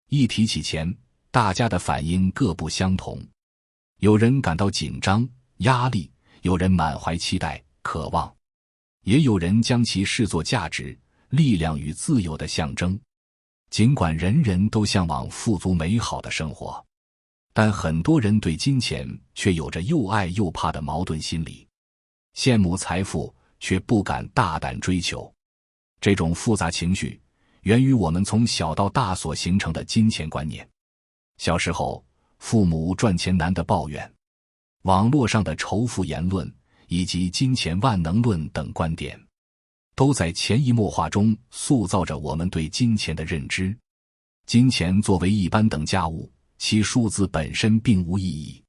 一提起钱，大家的反应各不相同，有人感到紧张、压力，有人满怀期待、渴望，也有人将其视作价值、力量与自由的象征。尽管人人都向往富足美好的生活，但很多人对金钱却有着又爱又怕的矛盾心理，羡慕财富却不敢大胆追求。这种复杂情绪源于我们从小到大所形成的金钱观念。小时候，父母赚钱难的抱怨，网络上的仇富言论，以及金钱万能论等观点，都在潜移默化中塑造着我们对金钱的认知。金钱作为一般等价物，其数字本身并无意义，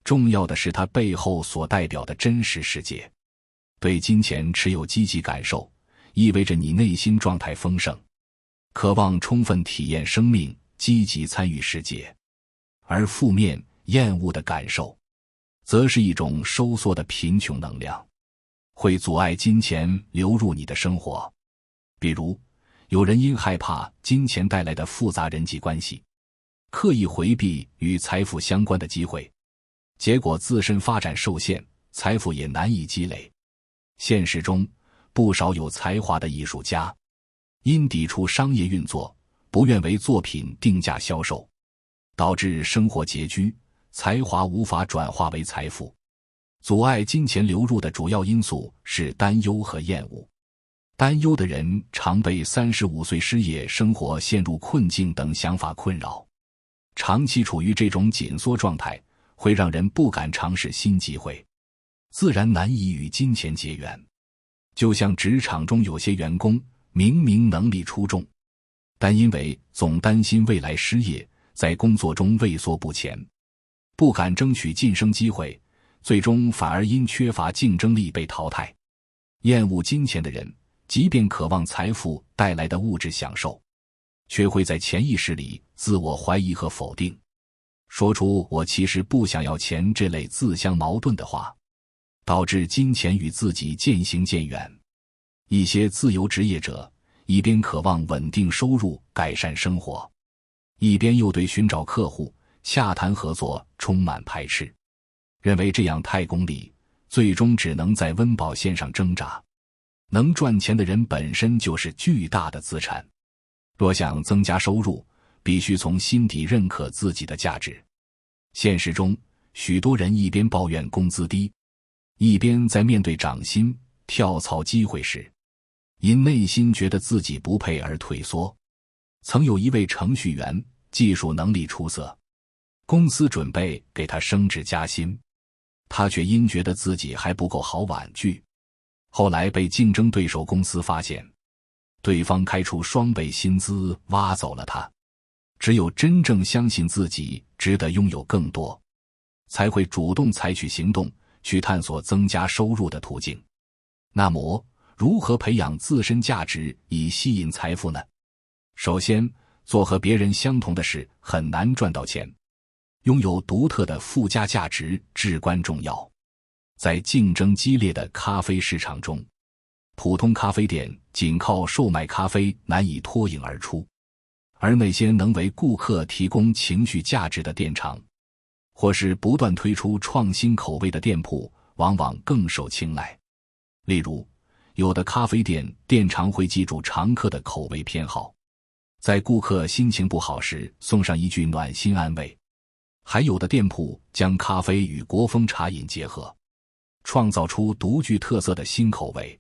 重要的是它背后所代表的真实世界。对金钱持有积极感受，意味着你内心状态丰盛，渴望充分体验生命，积极参与世界。而负面、厌恶的感受，则是一种收缩的贫穷能量，会阻碍金钱流入你的生活。比如，有人因害怕金钱带来的复杂人际关系，刻意回避与财富相关的机会，结果自身发展受限，财富也难以积累。现实中，不少有才华的艺术家，因抵触商业运作，不愿为作品定价销售，导致生活拮据，才华无法转化为财富。阻碍金钱流入的主要因素是担忧和厌恶。担忧的人常被35岁失业、生活陷入困境等想法困扰。长期处于这种紧缩状态，会让人不敢尝试新机会，自然难以与金钱结缘。就像职场中有些员工明明能力出众，但因为总担心未来失业，在工作中畏缩不前，不敢争取晋升机会，最终反而因缺乏竞争力被淘汰。厌恶金钱的人，即便渴望财富带来的物质享受，却会在潜意识里自我怀疑和否定，说出“我其实不想要钱”这类自相矛盾的话，导致金钱与自己渐行渐远。一些自由职业者一边渴望稳定收入改善生活，一边又对寻找客户、洽谈合作充满排斥，认为这样太功利，最终只能在温饱线上挣扎。能赚钱的人本身就是巨大的资产，若想增加收入，必须从心底认可自己的价值。现实中，许多人一边抱怨工资低，一边在面对涨薪、跳槽机会时，因内心觉得自己不配而退缩。曾有一位程序员，技术能力出色，公司准备给他升职加薪，他却因觉得自己还不够好婉拒。后来被竞争对手公司发现，对方开出双倍薪资挖走了他。只有真正相信自己值得拥有更多，才会主动采取行动，去探索增加收入的途径。那么，如何培养自身价值以吸引财富呢？首先，做和别人相同的事很难赚到钱，拥有独特的附加价值至关重要。在竞争激烈的咖啡市场中，普通咖啡店仅靠售卖咖啡难以脱颖而出，而那些能为顾客提供情绪价值的店场，或是不断推出创新口味的店铺，往往更受青睐。例如，有的咖啡店店常会记住常客的口味偏好，在顾客心情不好时送上一句暖心安慰。还有的店铺将咖啡与国风茶饮结合，创造出独具特色的新口味。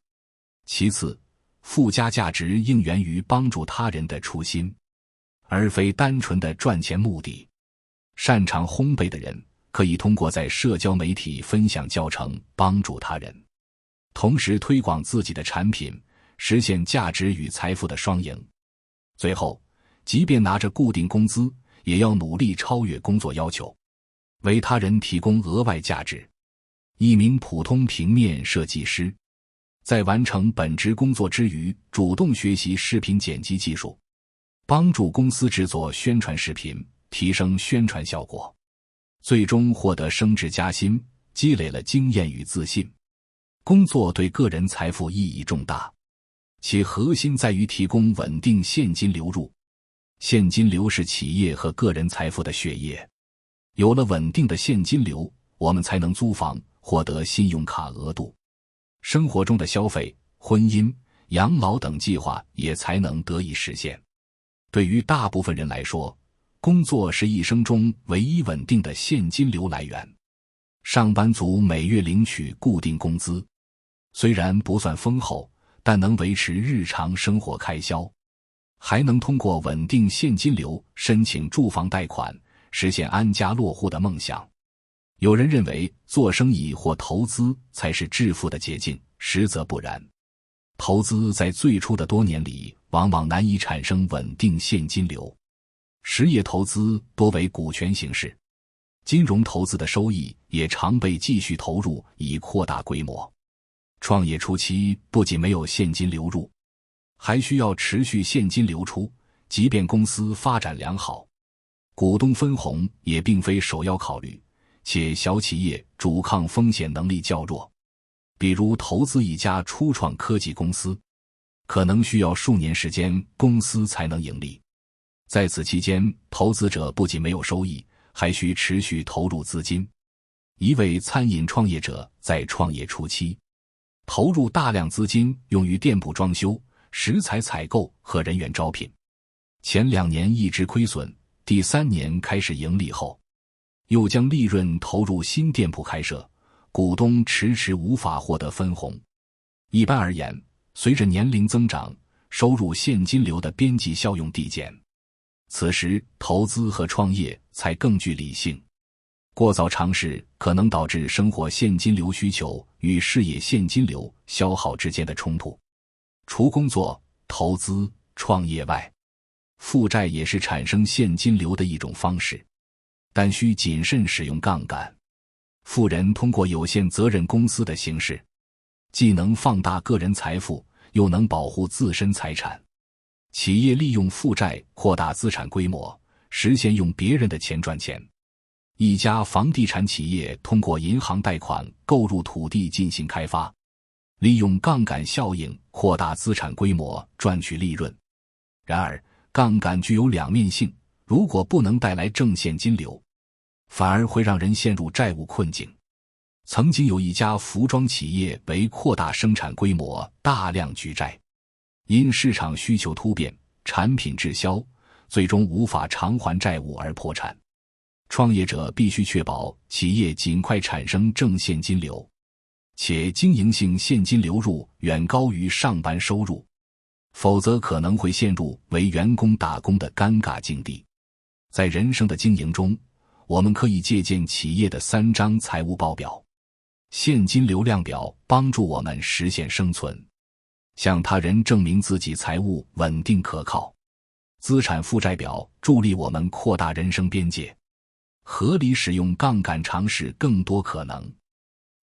其次，附加价值应源于帮助他人的初心，而非单纯的赚钱目的。擅长烘焙的人可以通过在社交媒体分享教程帮助他人，同时推广自己的产品，实现价值与财富的双赢。最后，即便拿着固定工资，也要努力超越工作要求，为他人提供额外价值。一名普通平面设计师，在完成本职工作之余，主动学习视频剪辑技术，帮助公司制作宣传视频，提升宣传效果，最终获得升职加薪，积累了经验与自信。工作对个人财富意义重大，其核心在于提供稳定现金流入。现金流是企业和个人财富的血液，有了稳定的现金流，我们才能租房，获得信用卡额度，生活中的消费、婚姻、养老等计划也才能得以实现。对于大部分人来说，工作是一生中唯一稳定的现金流来源。上班族每月领取固定工资，虽然不算丰厚，但能维持日常生活开销，还能通过稳定现金流申请住房贷款，实现安家落户的梦想。有人认为做生意或投资才是致富的捷径，实则不然。投资在最初的多年里往往难以产生稳定现金流，实业投资多为股权形式，金融投资的收益也常被继续投入以扩大规模。创业初期不仅没有现金流入，还需要持续现金流出，即便公司发展良好，股东分红也并非首要考虑，且小企业主抗风险能力较弱。比如投资一家初创科技公司，可能需要数年时间公司才能盈利。在此期间，投资者不仅没有收益，还需持续投入资金。一位餐饮创业者在创业初期，投入大量资金用于店铺装修、食材采购和人员招聘。前2年一直亏损，第3年开始盈利后，又将利润投入新店铺开设，股东迟迟无法获得分红。一般而言，随着年龄增长，收入现金流的边际效用递减，此时投资和创业才更具理性。过早尝试可能导致生活现金流需求与事业现金流消耗之间的冲突。除工作、投资、创业外，负债也是产生现金流的一种方式，但需谨慎使用杠杆。富人通过有限责任公司的形式，既能放大个人财富，又能保护自身财产。企业利用负债扩大资产规模，实现用别人的钱赚钱。一家房地产企业通过银行贷款购入土地进行开发，利用杠杆效应扩大资产规模，赚取利润。然而，杠杆具有两面性，如果不能带来正现金流，反而会让人陷入债务困境。曾经有一家服装企业为扩大生产规模，大量举债，因市场需求突变，产品滞销，最终无法偿还债务而破产。创业者必须确保企业尽快产生正现金流，且经营性现金流入远高于上班收入，否则可能会陷入为员工打工的尴尬境地。在人生的经营中，我们可以借鉴企业的3张财务报表。现金流量表帮助我们实现生存，向他人证明自己财务稳定可靠。资产负债表助力我们扩大人生边界，合理使用杠杆尝试更多可能。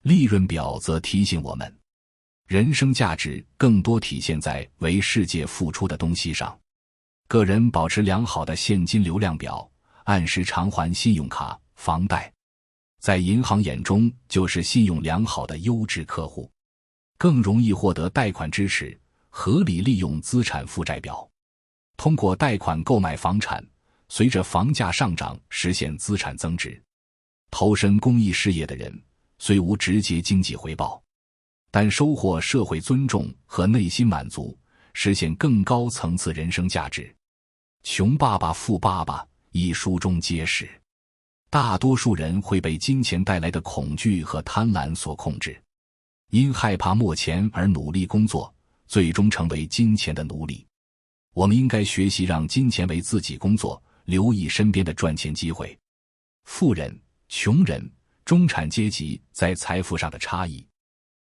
利润表则提醒我们，人生价值更多体现在为世界付出的东西上。个人保持良好的现金流量表，按时偿还信用卡、房贷，在银行眼中就是信用良好的优质客户，更容易获得贷款支持。合理利用资产负债表，通过贷款购买房产，随着房价上涨实现资产增值。投身公益事业的人，虽无直接经济回报，但收获社会尊重和内心满足，实现更高层次人生价值。穷爸爸富爸爸一书中揭示，大多数人会被金钱带来的恐惧和贪婪所控制，因害怕没钱而努力工作，最终成为金钱的奴隶。我们应该学习让金钱为自己工作，留意身边的赚钱机会。富人、穷人、中产阶级在财富上的差异，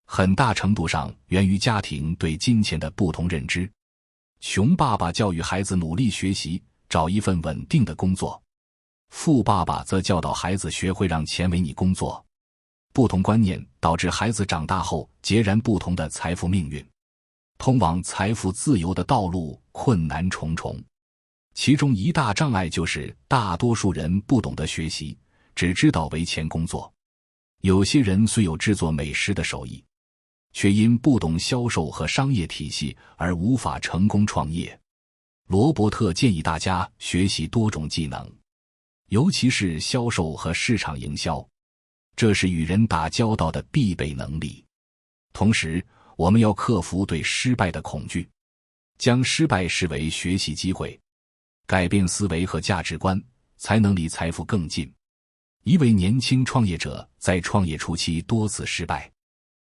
很大程度上源于家庭对金钱的不同认知。穷爸爸教育孩子努力学习，找一份稳定的工作，富爸爸则教导孩子学会让钱为你工作。不同观念导致孩子长大后截然不同的财富命运。通往财富自由的道路困难重重，其中一大障碍就是大多数人不懂得学习，只知道为钱工作。有些人虽有制作美食的手艺，却因不懂销售和商业体系而无法成功创业。罗伯特建议大家学习多种技能，尤其是销售和市场营销，这是与人打交道的必备能力。同时，我们要克服对失败的恐惧，将失败视为学习机会，改变思维和价值观，才能离财富更近。一位年轻创业者在创业初期多次失败，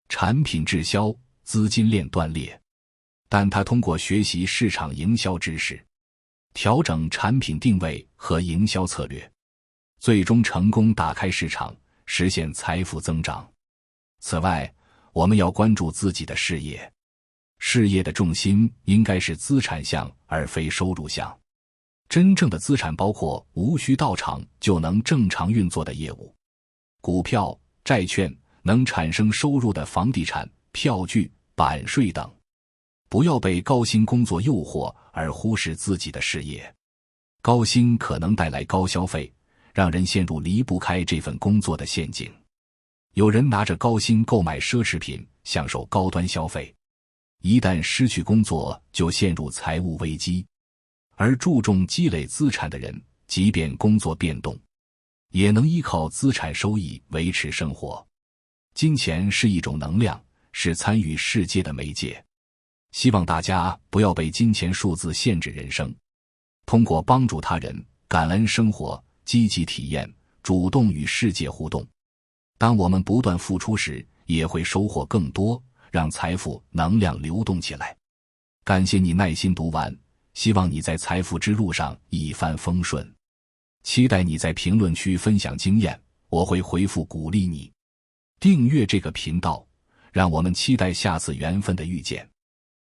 产品滞销，资金链断裂，但他通过学习市场营销知识，调整产品定位和营销策略，最终成功打开市场，实现财富增长。此外，我们要关注自己的事业，事业的重心应该是资产项而非收入项。真正的资产包括无需到场就能正常运作的业务，股票、债券，能产生收入的房地产、票据、版税等。不要被高薪工作诱惑而忽视自己的事业。高薪可能带来高消费，让人陷入离不开这份工作的陷阱。有人拿着高薪购买奢侈品，享受高端消费，一旦失去工作就陷入财务危机。而注重积累资产的人，即便工作变动，也能依靠资产收益维持生活。金钱是一种能量，是参与世界的媒介。希望大家不要被金钱数字限制人生，通过帮助他人、感恩生活、积极体验、主动与世界互动。当我们不断付出时，也会收获更多，让财富能量流动起来。感谢你耐心读完，希望你在财富之路上一帆风顺。期待你在评论区分享经验，我会回复鼓励你。订阅这个频道，让我们期待下次缘分的遇见。